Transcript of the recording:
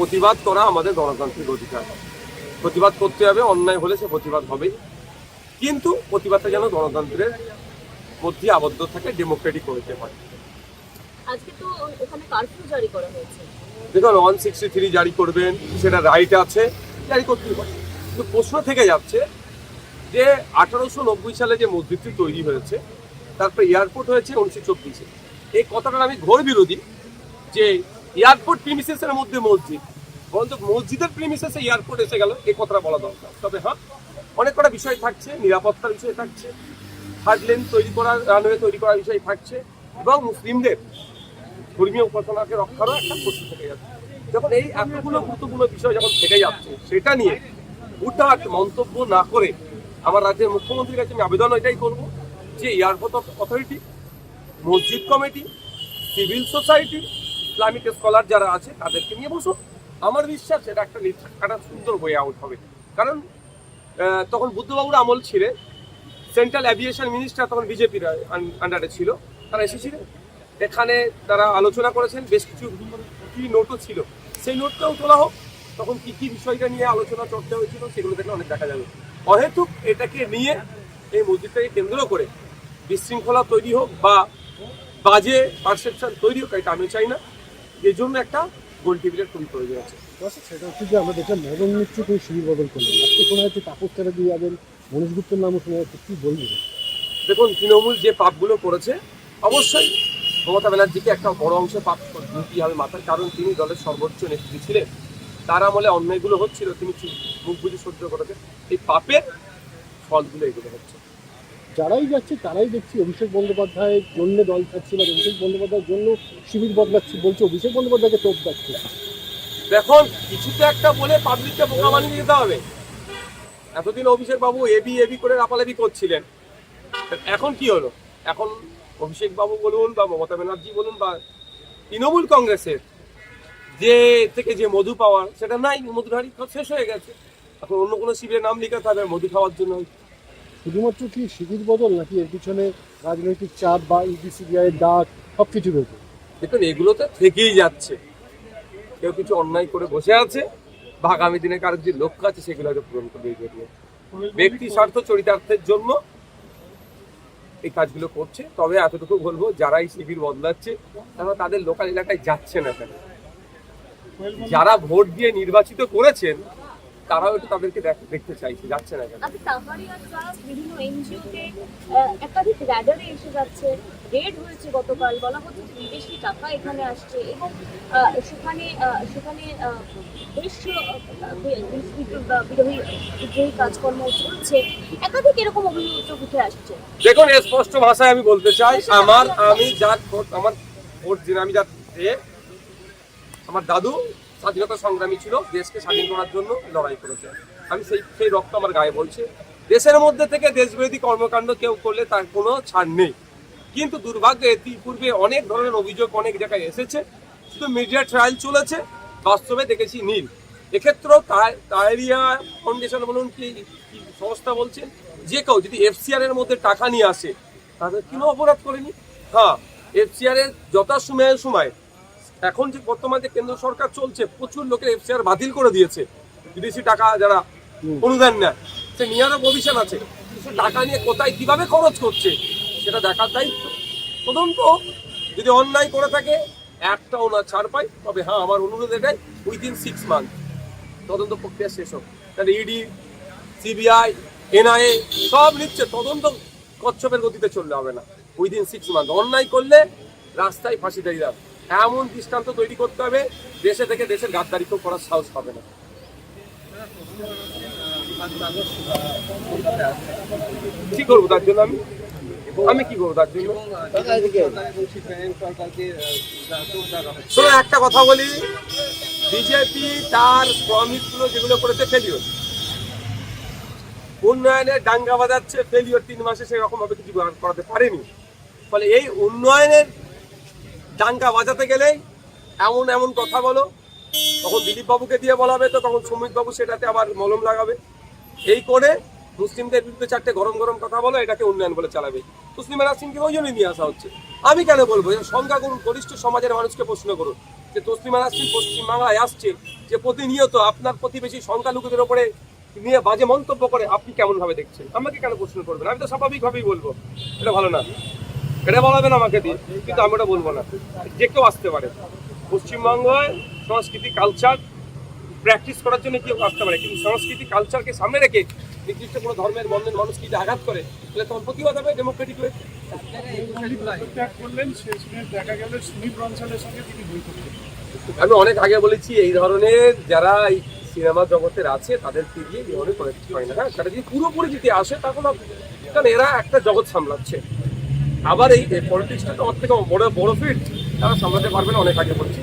প্রতিবাদ করা আমাদের গণতান্ত্রিক অধিকার। প্রতিবাদ করতে হবে, অন্যায় হলে সে প্রতিবাদ হবেই, কিন্তু প্রতিবাদটা যেন গণতন্ত্রের মধ্যে আবদ্ধ থাকে, ডেমোক্রেটিক হতে পারে। আজকে তো ওখানে কারফিউ জারি করা হয়েছে। দেখুন 163 জারি করবেন, সেটা রাইট আছে, জারি করতেই পারে, কিন্তু প্রশ্ন থেকে যাচ্ছে যে 1890 সালে যে মসজিদটি তৈরি হয়েছে, তারপর এয়ারপোর্ট হয়েছে 1924-এ। এই কথাটার আমি ঘোর বিরোধী যে এয়ারপোর্ট প্রিমিসেসের মধ্যে মসজিদ, বরঞ্চ মসজিদের প্রিমিসেসে এয়ারপোর্ট এসে গেল, এই কথাটা বলা দরকার। তবে হ্যাঁ, অনেক কটা বিষয় থাকছে, নিরাপত্তার বিষয় থাকছে, থার্ড লেন তৈরি করা, রানওয়ে তৈরি করার বিষয় থাকছে, এবং মুসলিমদের ধর্মীয় উপাসনাকে রক্ষারও একটা প্রশ্ন থেকে যাচ্ছে। যখন এই এতগুলো গুরুত্বপূর্ণ বিষয় যখন থেকে যাচ্ছে, সেটা নিয়ে হুটহাট মন্তব্য না করে আমার রাজ্যের মুখ্যমন্ত্রীর কাছে আমি আবেদন এটাই করব যে এয়ারপোর্ট অথরিটি, মসজিদ committee, civil society, Islamic scholar যারা আছে তাদেরকে নিয়ে বসুন। আমার বিশ্বাস এটা একটা সুন্দর ওয়ে আউট হবে। কারণ তখন বুদ্ধবাবুর আমল ছিলেন, সেন্ট্রাল অ্যাভিয়েশন মিনিস্টার তখন বিজেপির আন্ডারে ছিল, তারা এসেছিলেন এখানে, তারা আলোচনা করেছেন, বেশ কিছু কি নোটও ছিল, সেই নোটটাও তোলা হোক। তখন কি কি বিষয়টা নিয়ে আলোচনা চর্চা হয়েছিল সেগুলো দেখলে অনেক দেখা যাবে। অহেতুক এটাকে নিয়ে, এই মসজিদটাকে কেন্দ্র করে বিশৃঙ্খলা তৈরি হোক বা বাজে পারসেপশন তৈরি হোক, এটা আমি চাই না। এর জন্য একটা গোল টেবিলের খুবই প্রয়োজন আছে। সেটা হচ্ছে যে আমরা দেখলাম মদন মিত্র কোনো শিবির বদল করলেন, আজকে শোনা যাচ্ছে তাপস তারা দিয়ে যাবেন, মনীষ গুপ্তের নামও শোনা যাচ্ছে, কি বলবেন? দেখুন, তৃণমূল যে পাপগুলো করেছে, অবশ্যই মমতা ব্যানার্জিকে একটা বড় অংশে পাপ দিতেই হবে মাথায়, কারণ তিনি দলের সর্বোচ্চ নেত্রী ছিলেন। তার আমলে অন্যায়গুলো হচ্ছিল, তিনি মুখ বুঝে সহ্য করেছেন, এই পাপের ফলগুলো এগুলো হচ্ছে। যারাই যাচ্ছে তারাই দেখছি অভিষেক বন্দ্যোপাধ্যায়ের জন্য দল ছাড়ছে, বা অভিষেক বন্দ্যোপাধ্যায়ের জন্য শিবির বদলাচ্ছে, বলছে অভিষেক বন্দ্যোপাধ্যায়কে তোপ যাচ্ছে। দেখুন, কিছুতে একটা বলে পাবলিককে বোকা বানিয়ে দিতে হবে। এতদিন অভিষেক বাবু এবি করে রাপালাপি করছিলেন, এখন কি হলো? এখন অভিষেক বাবু বলুন বা মমতা ব্যানার্জি বলুন বা তৃণমূল কংগ্রেসের যে থেকে যে মধু পাওয়ার, সেটা নাই, মধুর হাড়ি শেষ হয়ে গেছে। এখন অন্য কোনো শিবিরের নাম লিখাতে হবে মধু খাওয়ার জন্য। শুধুমাত্র কি শিবির বদল, নাকি এর পিছনে রাজনৈতিক চাপ বা ইউপিসিবিআই এর ডাক সব কিছু রয়েছে? দেখুন, এগুলো তো থেকেই যাচ্ছে। কেউ কিছু অন্যায় করে বসে আছে বা আগামী দিনে কারোর যে লক্ষ্য আছে সেগুলো হয়তো পূরণ করবে। ব্যক্তি স্বার্থ চরিতার্থের জন্য এই কাজগুলো করছে। তবে এতটুকু বলবো, যারাই শিবির বদলাচ্ছে তারা তাদের লোকাল এলাকায় যাচ্ছে না কেন? যারা ভোট দিয়ে নির্বাচিত করেছেন তারাও একটু তাদেরকে দেখতে চাইছে, যাচ্ছে না কেন? বিভিন্ন এনজিওতে একাধিক র্যাডারে এসে যাচ্ছে, রেড হয়েছে গতকাল, বলা হচ্ছে যে বিদেশি টাকা এখানে আসছে, এবং সেখানে বেশ বিরোধী কাজকর্ম চলছে, একাধিক এরকম অভিযোগ উঠে আসছে। দেখুন, স্পষ্ট ভাষায় আমি বলতে চাই, আমার দাদু স্বাধীনতা সংগ্রামী ছিল, দেশকে স্বাধীন করার জন্য লড়াই করেছে। আমি সেই রক্ত আমার গায়ে বলছে। দেশের মধ্যে থেকে দেশবিরোধী কর্মকাণ্ড কেউ করলে তার কোনো ছাড় নেই, কিন্তু দুর্ভাগ্যে ইতিপূর্বে অনেক ধরনের অভিযোগ অনেক জায়গায় এসেছে, শুধু মিডিয়া ট্রায়াল চলেছে, বাস্তবে দেখেছি নীল। এক্ষেত্রেও তাইরিয়া ফাউন্ডেশন বলুন কি সংস্থা বলছেন, যে কেউ যদি এফসিআর এর মধ্যে টাকা নিয়ে আসে তাদের কোনো অপরাধ করেনি। হ্যাঁ, এফসিআর এর সময় এখন যে বর্তমানে কেন্দ্র সরকার চলছে, প্রচুর লোকের এফসিআর বাতিল করে দিয়েছে। বিদেশি টাকা যারা অনুদান নেয়, সে নিয়ারও প্রভিশন আছে, টাকা নিয়ে কোথায় কিভাবে খরচ করছে সেটা দেখার দায়িত্ব। তদন্ত যদি অন্যায় করে থাকে একটাও না ছাড় পায়, তবে হ্যাঁ, আমার অনুরোধ এটাই, উইদিন 6 মান্থ তদন্ত প্রক্রিয়া শেষ হোক। তাহলে ইডি, সিবিআই, এনআইএ সব নিচ্ছে, তদন্ত কচ্ছপের গতিতে চললে হবে না। উইদিন 6 মান্থ অন্যায় করলে রাস্তায় ফাঁসি দিয়ে যাবে, এমন দৃষ্টান্ত তৈরি করতে হবে, দেশে থেকে দেশের গাদ্দারি কেউ করার সাহস হবে না। কি করবো তার জন্য? আমি কি করবো তার জন্য? শোনো, একটা কথা বলি, বিজেপি তার প্রমিসগুলো যেগুলো করেছে ফেলিওর, উন্নয়নের ডাঙ্গা বাজাচ্ছে, ফেলিওর 3 মাসে সেরকম ভাবে কিছু করাতে পারেনি। ফলে এই উন্নয়নের ডাঙ্গা বাজাতে গেলেই এমন কথা বলো, তখন দিলীপ বাবুকে দিয়ে বলা হবে, তো তখন সুমিত বাবু সেটাতে আবার মলম লাগাবে। এই করে মুসলিমদের বিরুদ্ধে 4টে গরম কথা বলো, এটাকে উন্নয়ন বলে চালাবে। মুসলিম সিংকে ওই জন্যই নিয়ে আসা হচ্ছে। আমি কেন বলবো? সংখ্যাগুরু গরিষ্ঠ সমাজের মানুষকে প্রশ্ন করুন, যে তসলিমা নাসরিন পশ্চিমবাংলায় আসছে, যে প্রতিনিয়ত আপনার প্রতিবেশী সংখ্যালঘুদের ওপরে নিয়ে বাজে মন্তব্য করে, আপনি কেমন ভাবে দেখছেন? আমাকে কেন প্রশ্ন করবেন? আমি তো স্বাভাবিকভাবেই বলবো এটা ভালো না, এটা বলাবেন আমাকে দিয়ে, কিন্তু আমি ওটা বলবো না। যে কেউ আসতে পারে পশ্চিমবঙ্গের সংস্কৃতি কালচার প্র্যাকটিস করার জন্য কেউ আসতে পারে, কিন্তু সংস্কৃতি কালচারকে সামনে রেখে নির্দিষ্ট কোনো ধর্মের বন্ধের মানুষকে যদি আঘাত করে, তাহলে তখন প্রতিবাদ হবে ডেমোক্রেটিক হয়ে। পদত্যাগ করলেন, শেষমেশ দেখা গেল সুনীল বনসালের সঙ্গে তিনি বৈঠক করলেন। আমি অনেক আগে বলেছি, এই ধরনের যারা এই সিনেমা জগতের আছে তাদেরকে দিয়ে এই ধরনের পলিটিক্স হয় না। হ্যাঁ, সেটা যদি পুরোপুরি যদি আসে তখন হবে, কারণ এরা একটা জগৎ সামলাচ্ছে। আবার এই পলিটিক্সটা তো ওর থেকে বড় বড় ফিল্ড, তারা সামলাতে পারবে না, অনেক আগে বলছি।